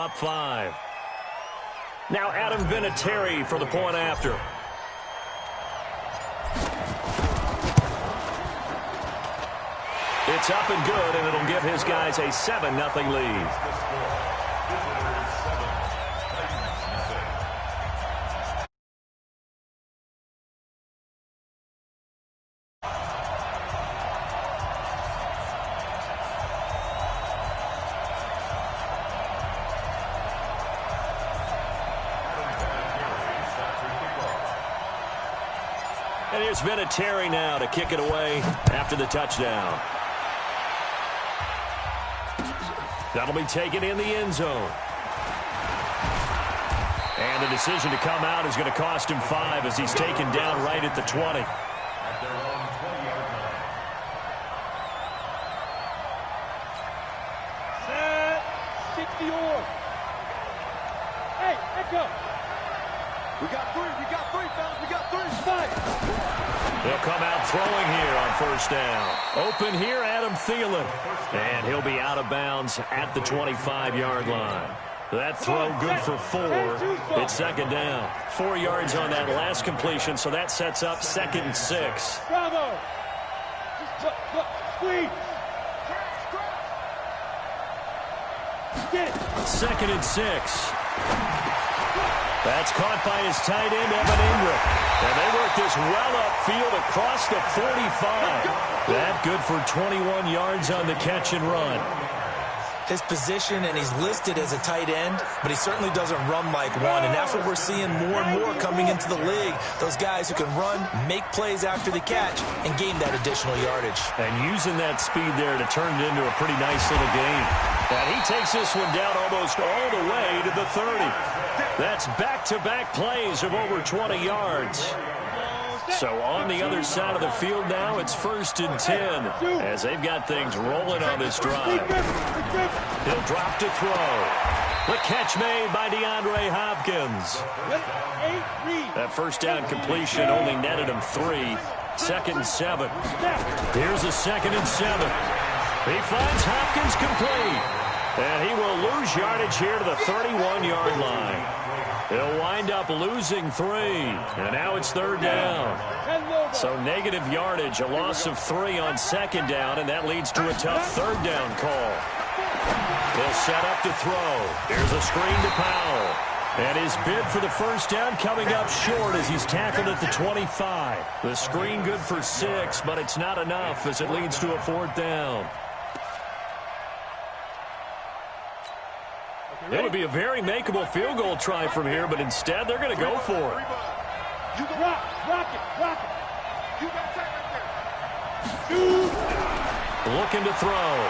top 5. Now Adam Vinatieri for the point after. It's up and good, and it'll give his guys a 7-0 lead. And here's Vinatieri now to kick it away after the touchdown. That'll be taken in the end zone. And the decision to come out is going to cost him 5 as he's taken down right at the 20. Set, 60 or. Hey, echo. We got 3, fellas. We got 3. Fight. They'll come out throwing here on first down. Open here, Adam Thielen. And he'll be out of bounds at the 25-yard line. That throw good for 4. It's second down. 4 yards on that last completion, so that sets up 2nd and 6. Bravo. Just look, squeeze. 2nd and 6. That's caught by his tight end, Evan Ingram. And they work this well upfield across the 45. That good for 21 yards on the catch and run. His position, and he's listed as a tight end, but he certainly doesn't run like one, and that's what we're seeing more and more coming into the league. Those guys who can run, make plays after the catch, and gain that additional yardage. And using that speed there to turn it into a pretty nice little game. And he takes this one down almost all the way to the 30. That's back-to-back plays of over 20 yards. So on the other side of the field now, it's 1st and 10 as they've got things rolling on this drive. He'll drop to throw. The catch made by DeAndre Hopkins. That first down completion only netted him 3. 2nd and 7. Here's a 2nd and 7. He finds Hopkins complete. And he will lose yardage here to the 31-yard line. He'll wind up losing 3. And now it's 3rd down. So negative yardage, a loss of 3 on 2nd down, and that leads to a tough 3rd down call. He'll set up to throw. Here's a screen to Powell. And his bid for the first down coming up short as he's tackled at the 25. The screen good for 6, but it's not enough as it leads to a 4th down. It would be a very makeable field goal try from here, but instead they're going to go for it. Rock it. You got that right there. Looking to throw.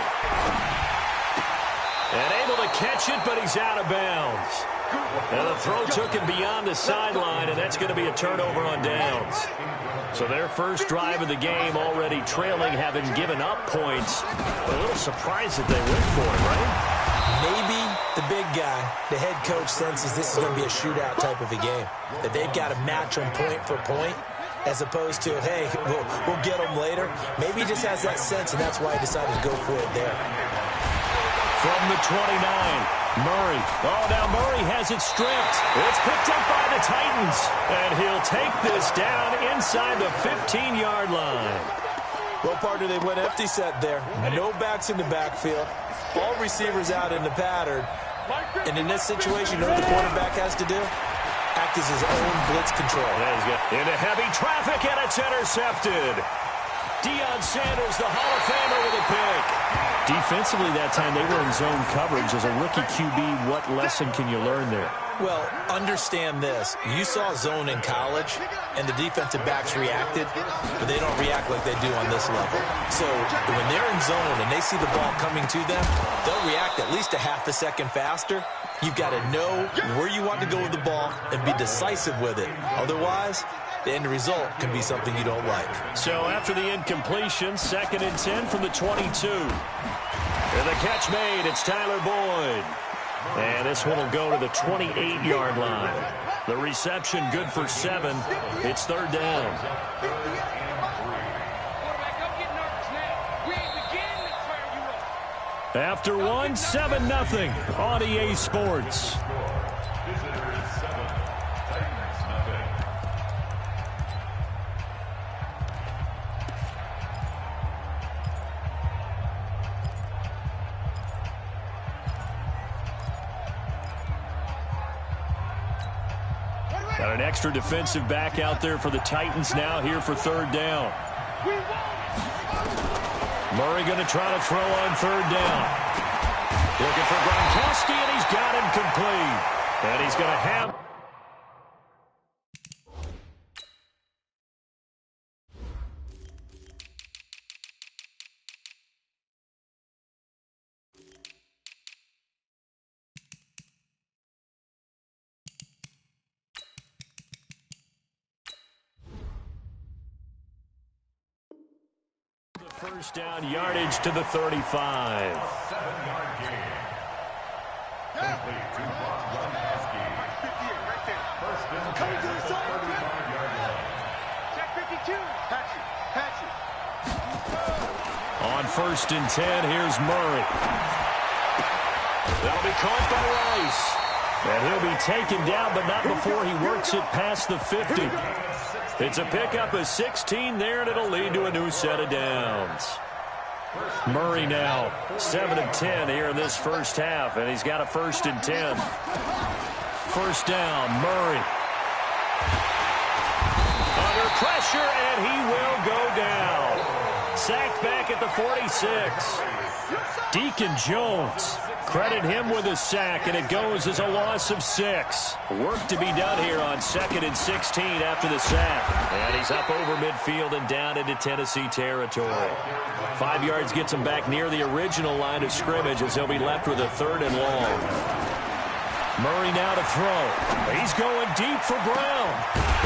And able to catch it, but he's out of bounds. And the throw took him beyond the sideline, and that's going to be a turnover on downs. So their first drive of the game already trailing, having given up points. A little surprised that they went for it, right? Maybe the big guy, the head coach, senses this is going to be a shootout type of a game. That they've got to match them point for point, as opposed to, hey, we'll get them later. Maybe he just has that sense, and that's why he decided to go for it there. From the 29, Murray. Oh, now Murray has it stripped. It's picked up by the Titans, and he'll take this down inside the 15-yard line. Well, partner, they went empty set there. No backs in the backfield. All receivers out in the pattern. And in this situation, you know what the quarterback has to do? Act as his own blitz control. Into heavy traffic, and it's intercepted. Deion Sanders, the Hall of Famer, with a pick. Defensively that time, they were in zone coverage. As a rookie QB, what lesson can you learn there? Well, understand this. You saw zone in college, and the defensive backs reacted, but they don't react like they do on this level. So when they're in zone and they see the ball coming to them, they'll react at least a half a second faster. You've got to know where you want to go with the ball and be decisive with it. Otherwise, the end result can be something you don't like. So after the incompletion, 2nd and 10 from the 22. And the catch made, it's Tyler Boyd. And this one will go to the 28-yard line. The reception good for 7. It's 3rd down. After one, 7-0 on EA Sports. Got an extra defensive back out there for the Titans now here for third down. Murray going to try to throw on third down. Looking for Gronkowski, and he's got him complete. And he's going to have... First down yardage to the 35. 7-yard gain. Complete to Gronkowski. Right there. First and 10 at the 35-yard line. Check 52. Patch it. On first and 10, here's Murray. That'll be caught by Rice. And he'll be taken down, but not before he works it past the 50. It's a pickup of 16 there, and it'll lead to a new set of downs. Murray now 7 of 10 here in this first half, and he's got a first and 10. First down, Murray. Under pressure, and he will go down. Sacked back at the 46. Deacon Jones, credit him with a sack, and it goes as a loss of 6. Work to be done here on 2nd and 16 after the sack. And he's up over midfield and down into Tennessee territory. 5 yards gets him back near the original line of scrimmage as he'll be left with a 3rd and long. Murray now to throw. He's going deep for Brown.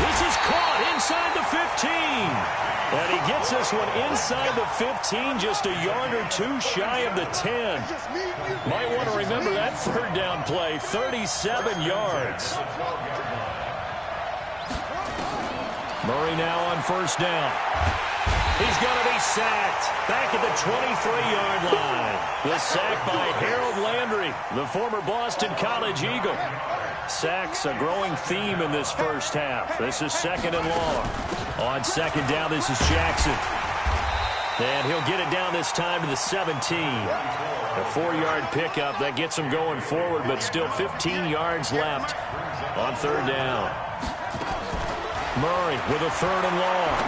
This is caught inside the 15. And he gets this one inside the 15, just a yard or two shy of the 10. Might want to remember that third down play, 37 yards. Murray now on first down. He's going to be sacked back at the 23-yard line. The sack by Harold Landry, the former Boston College Eagle. Sacks a growing theme in this first half. This is 2nd and long. On second down, this is Jackson. And he'll get it down this time to the 17. A 4-yard pickup that gets him going forward, but still 15 yards left on third down. Murray with a 3rd and long.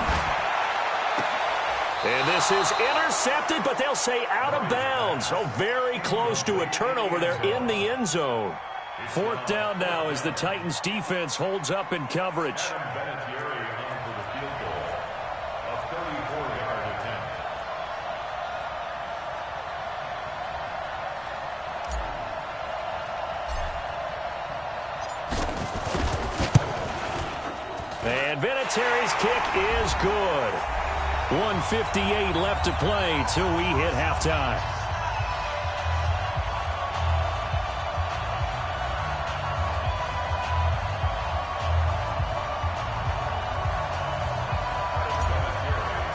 And this is intercepted, but they'll say out of bounds. So very close to a turnover there in the end zone. 4th down now as the Titans defense holds up in coverage. And Vinatieri's kick is good. 1:58 left to play till we hit halftime.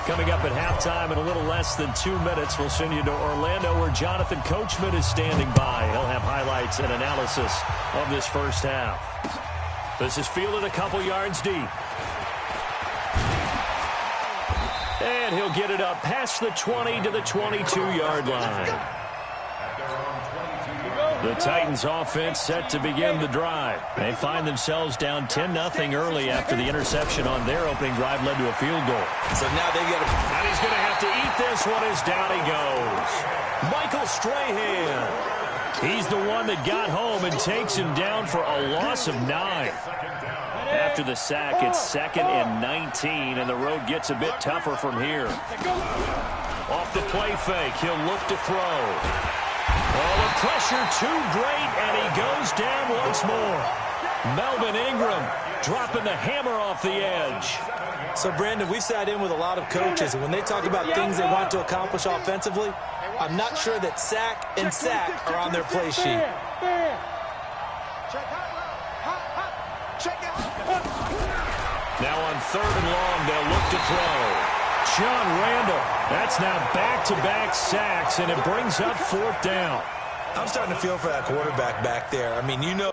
Coming up at halftime in a little less than 2 minutes, we'll send you to Orlando where Jonathan Coachman is standing by. He'll have highlights and analysis of this first half. This is fielded a couple yards deep. And he'll get it up past the 20 to the 22-yard line. The Titans offense set to begin the drive. They find themselves down 10-0 early after the interception on their opening drive led to a field goal. So now they get And he's going to have to eat this one as down he goes. Michael Strahan. He's the one that got home and takes him down for a loss of 9. After the sack, it's 2nd and 19, and the road gets a bit tougher from here. Off the play fake, he'll look to throw. Oh, the pressure too great, and he goes down once more. Melvin Ingram dropping the hammer off the edge. So, Brandon, we've sat in with a lot of coaches, and when they talk about things they want to accomplish offensively, I'm not sure that sack and sack are on their play sheet. Now on 3rd and long, they'll look to throw. John Randall That's now back-to-back sacks, and it brings up 4th down. I'm starting to feel for that quarterback back there. I mean, you know.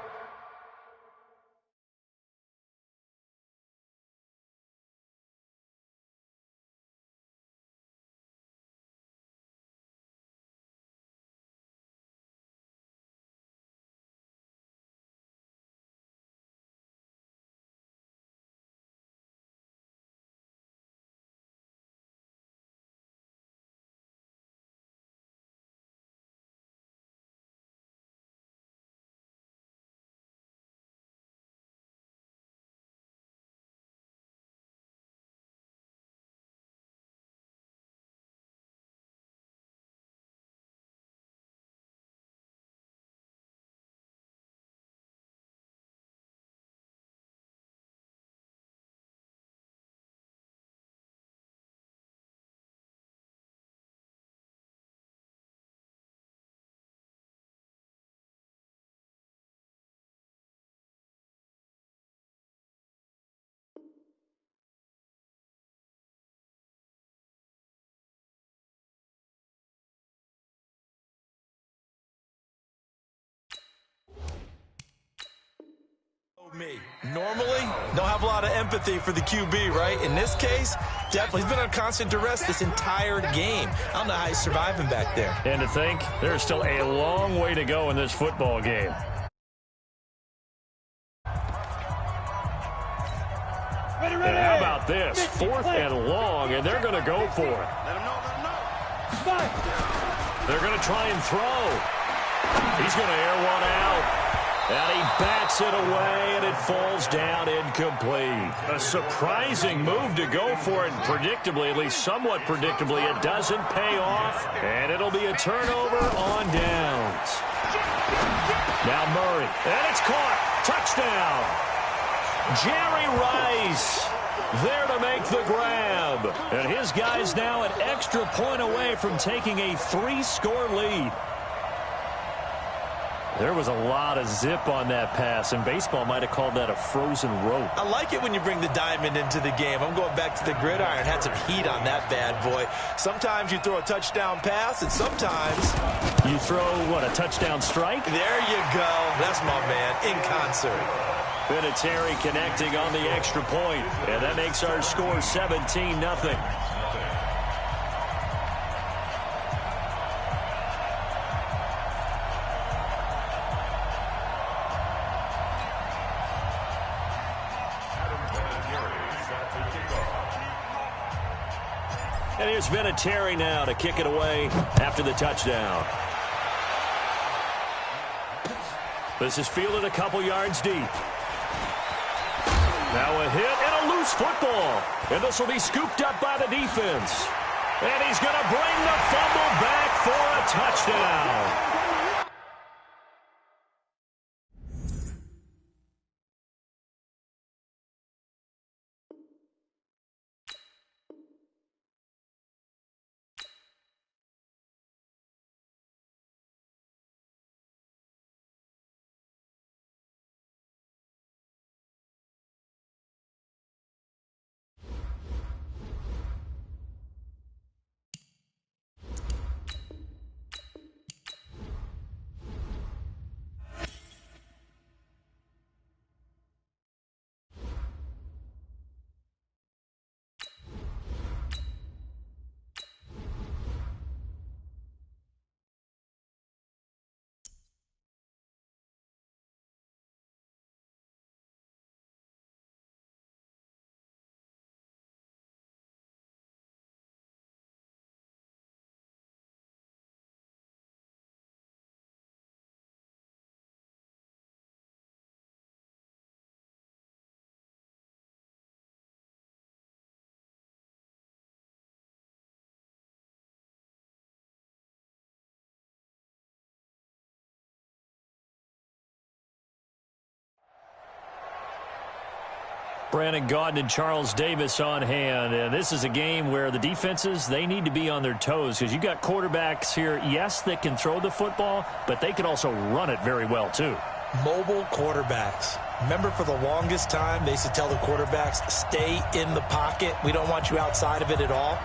Me. Normally, don't have a lot of empathy for the QB, right? In this case, definitely. He's been on constant duress this entire game. I don't know how he's surviving back there. And to think, there's still a long way to go in this football game. And how about this? 4th and long, and they're going to go for it. They're going to try and throw. He's going to air one out. And he bats it away, and it falls down incomplete. A surprising move to go for it, and predictably, at least somewhat predictably, it doesn't pay off, and it'll be a turnover on downs. Now Murray, and it's caught. Touchdown. Jerry Rice there to make the grab. And his guy's now an extra point away from taking a 3-score lead. There was a lot of zip on that pass, and baseball might have called that a frozen rope. I like it when you bring the diamond into the game. I'm going back to the gridiron. Had some heat on that bad boy. Sometimes you throw a touchdown pass, and sometimes you throw, what, a touchdown strike? There you go. That's my man, in concert. Vinatieri connecting on the extra point, and that makes our score 17-0. And here's Vinatieri now to kick it away after the touchdown. This is fielded a couple yards deep. Now a hit and a loose football. And this will be scooped up by the defense. And he's going to bring the fumble back for a touchdown. Brandon Gaudin and Charles Davis on hand. And this is a game where the defenses, they need to be on their toes because you've got quarterbacks here, yes, that can throw the football, but they can also run it very well, too. Mobile quarterbacks. Remember, for the longest time, they used to tell the quarterbacks, stay in the pocket. We don't want you outside of it at all.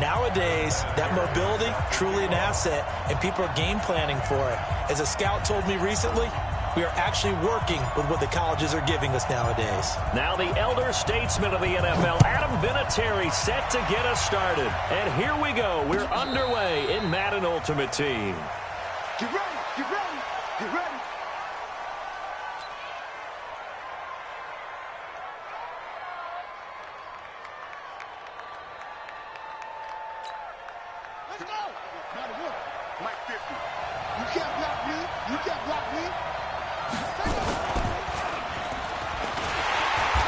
Nowadays, that mobility, truly an asset, and people are game planning for it. As a scout told me recently, we are actually working with what the colleges are giving us nowadays. Now the elder statesman of the NFL, Adam Vinatieri, set to get us started. And here we go. We're underway in Madden Ultimate Team. Get ready, get ready, get ready. Let's go. Gotta work. Mike 50. You can't block me. You can't block me.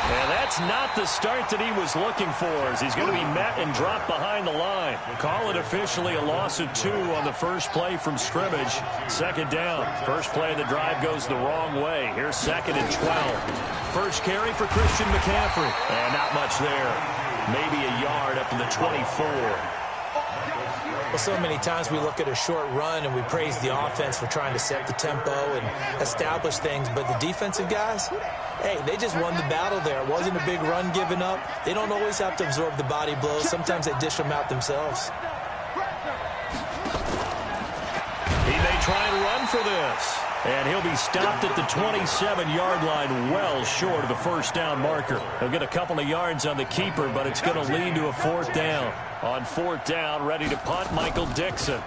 And that's not the start that he was looking for, as he's going to be met and dropped behind the line. Call it officially a loss of 2 on the first play from scrimmage. Second down. First play of the drive goes the wrong way. Here's 2nd and 12. First carry for Christian McCaffrey. And not much there. Maybe a yard up to the 24. Well, so many times we look at a short run and we praise the offense for trying to set the tempo and establish things, but the defensive guys, hey, they just won the battle there. It wasn't a big run given up. They don't always have to absorb the body blows. Sometimes they dish them out themselves. He may try and run for this. And he'll be stopped at the 27-yard line, well short of the first down marker. He'll get a couple of yards on the keeper, but it's going to lead to a 4th down. On 4th down, ready to punt, Michael Dixon.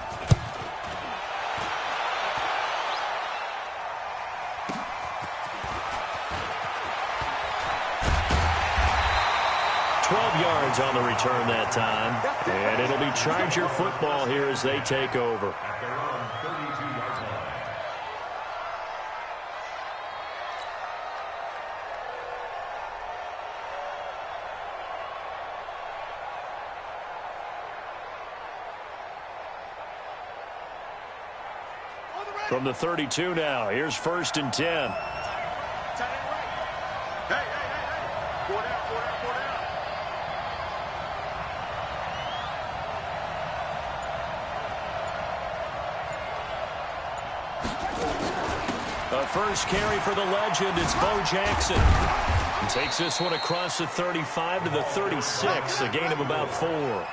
Yards on the return that time. And it'll be Charger football here as they take over. From the 32 now, here's 1st and 10. A first carry for the legend, it's Bo Jackson. He takes this one across the 35 to the 36, a gain of about 4.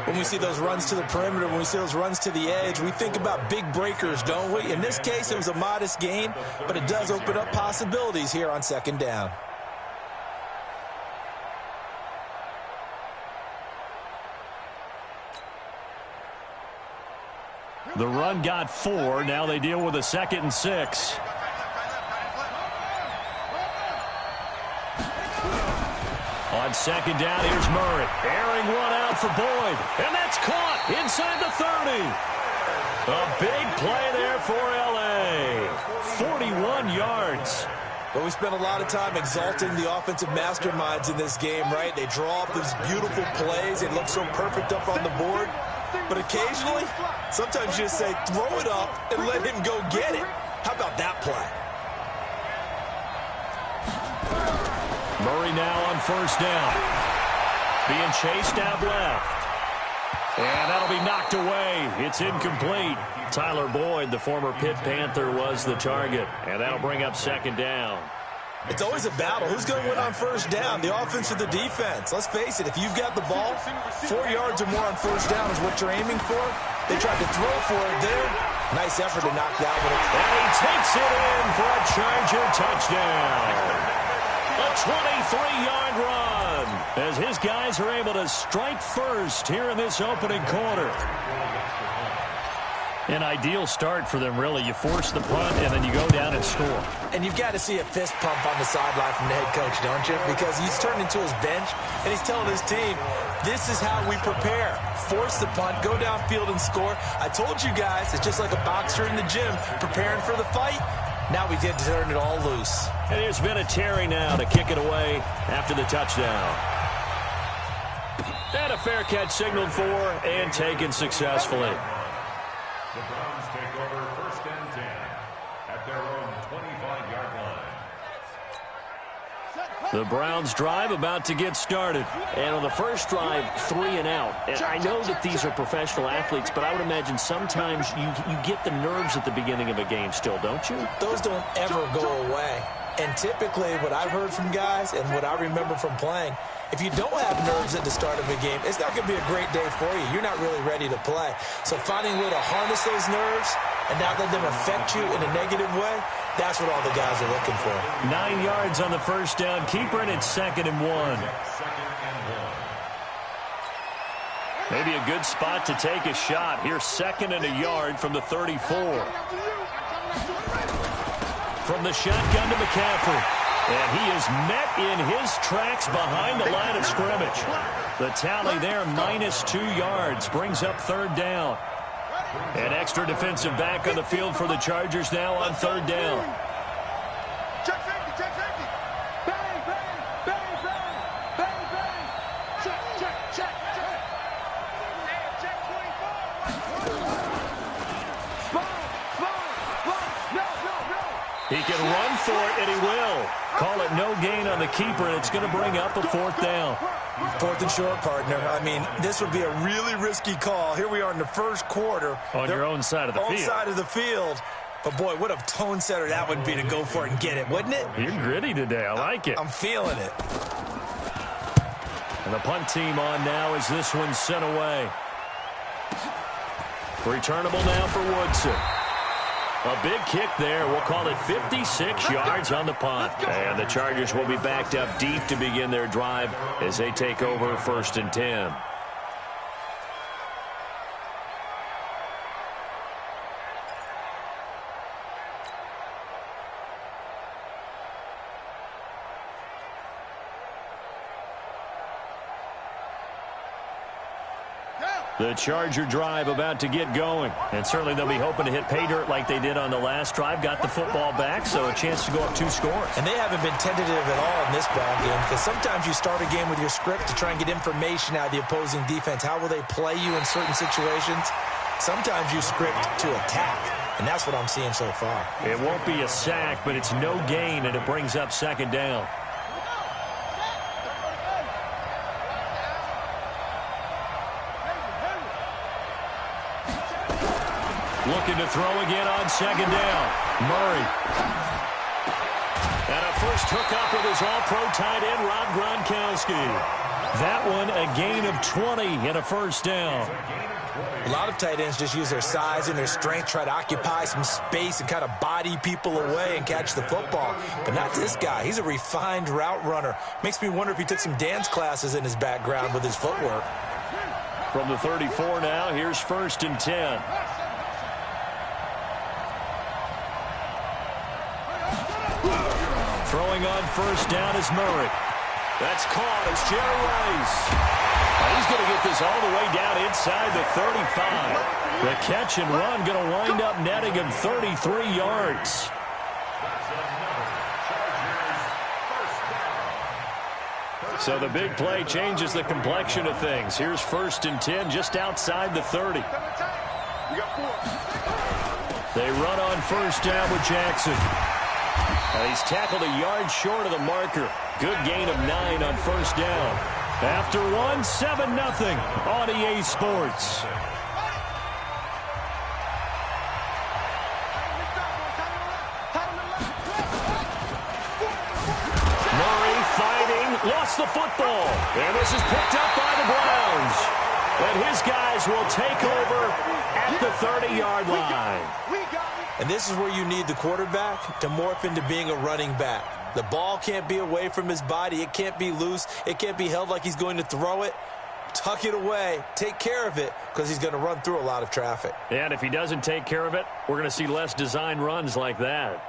When we see those runs to the perimeter, when we see those runs to the edge, we think about big breakers, don't we? In this case, it was a modest gain, but it does open up possibilities here on 2nd down. The run got 4. Now they deal with a 2nd and 6. On 2nd down, here's Murray. Airing one out for Boyd. And that's caught inside the 30. A big play there for L.A. 41 yards. But we spent a lot of time exalting the offensive masterminds in this game, right? They draw up these beautiful plays. They look so perfect up on the board. But occasionally, sometimes you just say, throw it up and let him go get it. How about that play? Murray now on 1st down. Being chased out left. And that'll be knocked away. It's incomplete. Tyler Boyd, the former Pitt Panther, was the target. And that'll bring up 2nd down. It's always a battle. Who's going to win on 1st down, the offense or the defense? Let's face it, if you've got the ball, 4 yards or more on 1st down is what you're aiming for. They tried to throw for it there. Nice effort to knock that one. And he takes it in for a Charger touchdown. A 23-yard run as his guys are able to strike first here in this opening quarter. An ideal start for them, really. You force the punt, and then you go down and score. And you've got to see a fist pump on the sideline from the head coach, don't you? Because he's turned into his bench, and he's telling his team, this is how we prepare. Force the punt, go downfield and score. I told you guys, it's just like a boxer in the gym preparing for the fight. Now we get to turn it all loose. And here's Vinatieri now to kick it away after the touchdown. And a fair catch signaled for and taken successfully. The Browns take over 1st and 10 at their own 25-yard line. The Browns drive about to get started. And on the first drive, 3 and out. And I know that these are professional athletes, but I would imagine sometimes you get the nerves at the beginning of a game still, don't you? Those don't ever go away. And typically what I've heard from guys and what I remember from playing, if you don't have nerves at the start of a game, it's not going to be a great day for you. You're not really ready to play. So finding a way to harness those nerves and not let them affect you in a negative way, that's what all the guys are looking for. 9 yards on the first down. Keeper, and it's 2nd and 1. Maybe a good spot to take a shot. Here's 2nd and a yard from the 34. From the shotgun to McCaffrey. And he is met in his tracks behind the line of scrimmage. The tally there, -2 yards, brings up 3rd down. An extra defensive back on the field for the Chargers now on 3rd down. Check safety, check safety. Bang, bang, bang, bang, bang, bang. Check, check, check, check. Check 24. He can run for it, and he will. Call it no gain on the keeper, and it's going to bring up a 4th down. 4th and short, partner. I mean, this would be a really risky call. Here we are in the first quarter. On your own side of the field. Own side of the field. But, boy, what a tone setter that would be to go for it and get it, wouldn't it? You're gritty today. I like it. I'm feeling it. And the punt team on now as this one's sent away. Returnable now for Woodson. A big kick there. We'll call it 56 yards on the punt. And the Chargers will be backed up deep to begin their drive as they take over 1st and 10. The Charger drive about to get going. And certainly they'll be hoping to hit pay dirt like they did on the last drive. Got the football back, so a chance to go up 2 scores. And they haven't been tentative at all in this ball game, because sometimes you start a game with your script to try and get information out of the opposing defense. How will they play you in certain situations? Sometimes you script to attack, and that's what I'm seeing so far. It won't be a sack, but it's no gain, and it brings up 2nd down. Looking to throw again on 2nd down. Murray. And a first hookup with his all-pro tight end, Rob Gronkowski. That one a gain of 20 and a 1st down. A lot of tight ends just use their size and their strength, try to occupy some space and kind of body people away and catch the football. But not this guy. He's a refined route runner. Makes me wonder if he took some dance classes in his background with his footwork. From the 34 now, here's 1st and 10. Throwing on 1st down is Murray. That's caught. It's Jerry Rice. He's going to get this all the way down inside the 35. The catch and run going to wind up netting him 33 yards. So the big play changes the complexion of things. Here's 1st and 10 just outside the 30. They run on 1st down with Jackson. He's tackled a yard short of the marker. Good gain of 9 on 1st down. After one, 7-0 on EA Sports. Murray fighting, lost the football. And this is picked up by the Browns. And his guys will take over at the 30-yard line. And this is where you need the quarterback to morph into being a running back. The ball can't be away from his body. It can't be loose. It can't be held like he's going to throw it. Tuck it away. Take care of it, because he's going to run through a lot of traffic. And if he doesn't take care of it, we're going to see less design runs like that.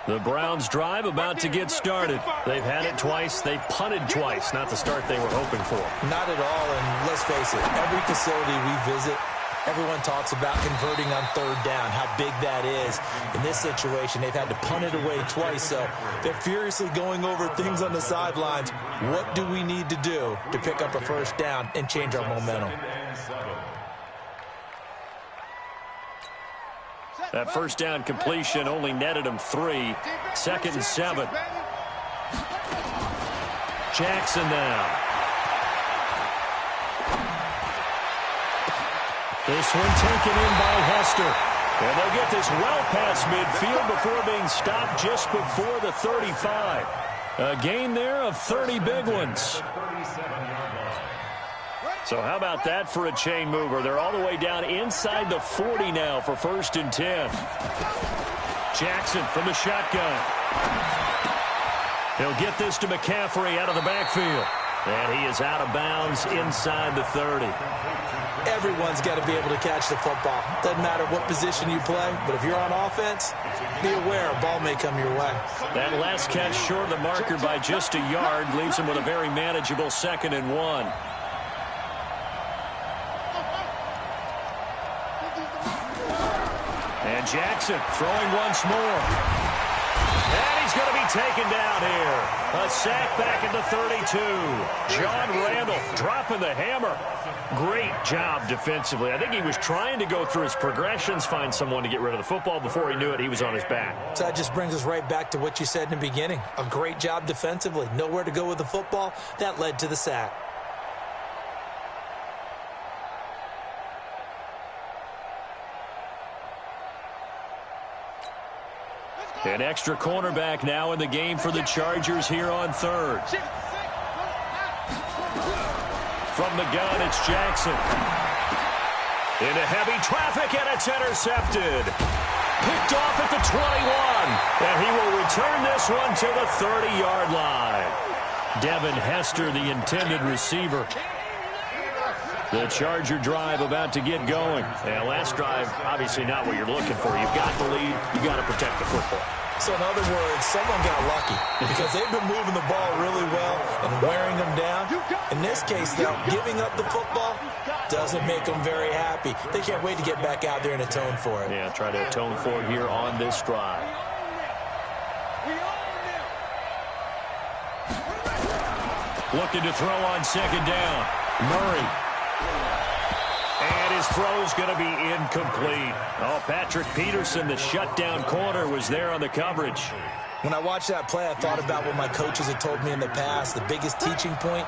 The Browns drive about to get started. They've had it twice. They've punted twice. Not the start they were hoping for. Not at all, and let's face it, every facility we visit, everyone talks about converting on 3rd down, how big that is. In this situation, they've had to punt it away twice, so they're furiously going over things on the sidelines. What do we need to do to pick up a 1st down and change our momentum? That 1st down completion only netted him 3. 2nd and 7. Jackson now. This one taken in by Hester. And they'll get this well past midfield before being stopped just before the 35. A gain there of 30 big ones. So how about that for a chain mover? They're all the way down inside the 40 now for 1st and 10. Jackson from the shotgun. He'll get this to McCaffrey out of the backfield. And he is out of bounds inside the 30. Everyone's got to be able to catch the football. Doesn't matter what position you play, but if you're on offense, be aware a ball may come your way. That last catch short of the marker by just a yard leaves him with a very manageable 2nd and 1. And Jackson throwing once more. And he's going to be taken down here. A sack back at the 32. John Randle dropping the hammer. Great job defensively. I think he was trying to go through his progressions, find someone to get rid of the football. Before he knew it, he was on his back. So that just brings us right back to what you said in the beginning. A great job defensively. Nowhere to go with the football. That led to the sack. An extra cornerback now in the game for the Chargers here on 3rd. From the gun, it's Jackson. Into heavy traffic, and it's intercepted. Picked off at the 21. And he will return this one to the 30-yard line. Devin Hester, the intended receiver. The Charger drive about to get going. And last drive, obviously not what you're looking for. You've got the lead. You've got to protect the football. So in other words, someone got lucky because they've been moving the ball really well and wearing them down. In this case, though, giving up the football doesn't make them very happy. They can't wait to get back out there and atone for it. Yeah, try to atone for it here on this drive. Looking to throw on 2nd down. Murray. And his throw's going to be incomplete. Oh, Patrick Peterson, the shutdown corner, was there on the coverage. When I watched that play, I thought about what my coaches had told me in the past. The biggest teaching point,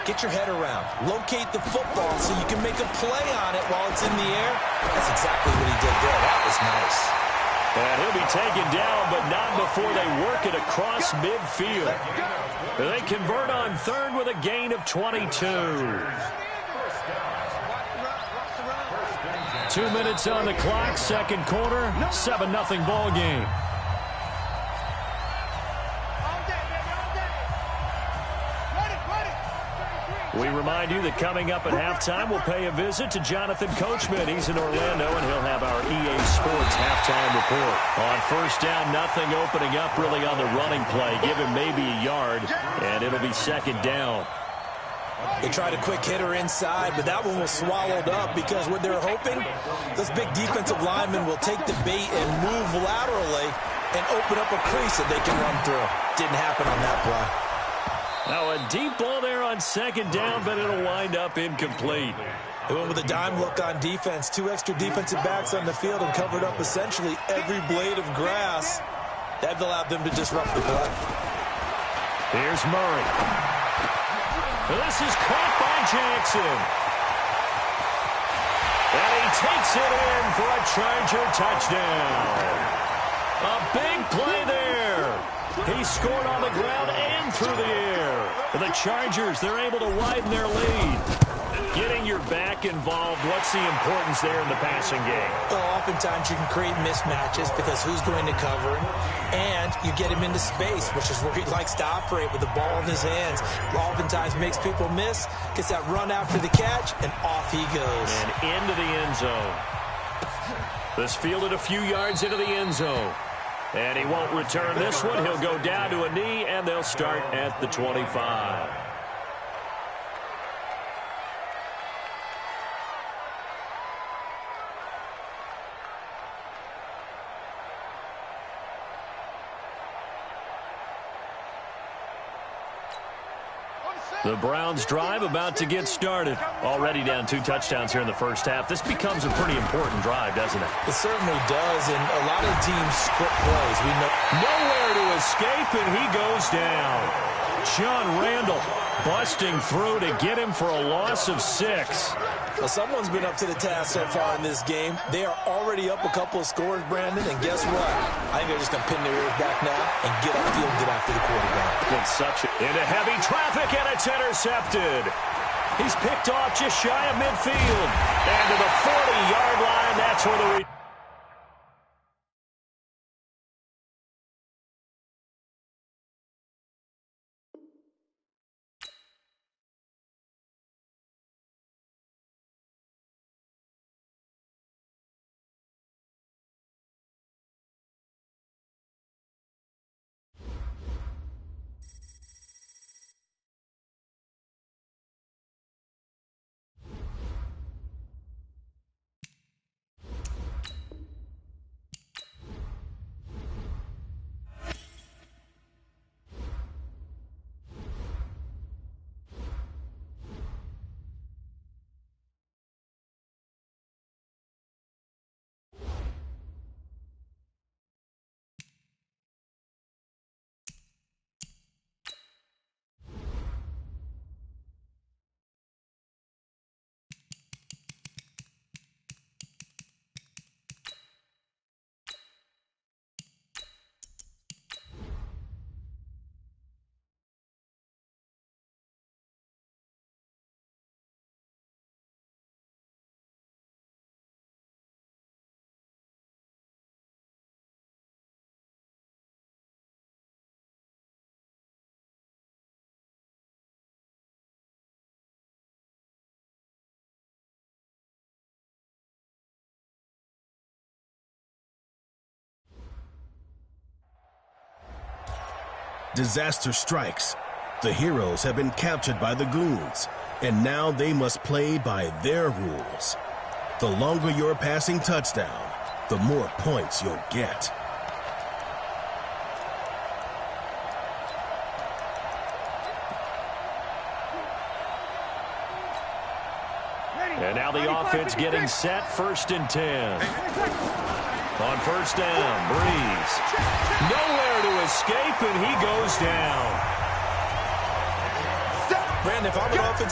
get your head around. Locate the football so you can make a play on it while it's in the air. That's exactly what he did there. That was nice. And he'll be taken down, but not before they work it across midfield. They convert on 3rd with a gain of 22. 2 minutes on the clock, 2nd quarter, 7-0 ball game. We remind you that coming up at halftime, we'll pay a visit to Jonathan Coachman. He's in Orlando, and he'll have our EA Sports halftime report. On 1st down, nothing opening up really on the running play. Give him maybe a yard, and it'll be 2nd down. They tried a quick hitter inside, but that one was swallowed up because what they're hoping, those big defensive linemen will take the bait and move laterally and open up a crease that they can run through. Didn't happen on that play. Now a deep ball there on 2nd down, but it'll wind up incomplete. They went with a dime look on defense. 2 extra defensive backs on the field and covered up essentially every blade of grass. That allowed them to disrupt the play. Here's Murray. This is caught by Jackson. And he takes it in for a Charger touchdown. A big play there. He scored on the ground and through the air. The Chargers, they're able to widen their lead. Getting your back involved, what's the importance there in the passing game? Well, oftentimes you can create mismatches because who's going to cover him, and you get him into space, which is where he likes to operate with the ball in his hands. Oftentimes makes people miss, gets that run after the catch, and off he goes. And into the end zone. This fielded a few yards into the end zone. And he won't return this one. He'll go down to a knee, and they'll start at the 25. The Browns drive about to get started. Already down 2 touchdowns here in the first half. This becomes a pretty important drive, doesn't it? It certainly does, and a lot of teams script plays. We know nowhere to escape, and he goes down. John Randall busting through to get him for a loss of 6. Well, someone's been up to the task so far in this game. They are already up a couple of scores, Brandon, and guess what? I think they're just going to pin their ears back now and get upfield and get after the quarterback. Into heavy traffic, and it's intercepted. He's picked off just shy of midfield. And to the 40-yard line, that's where the... Disaster strikes. The heroes have been captured by the goons, and now they must play by their rules. The longer your passing touchdown, the more points you'll get. And now the offense getting set, 1st and 10. On 1st down, Breeze. Nowhere to escape, and he goes down. Brandon, if I'm an offensive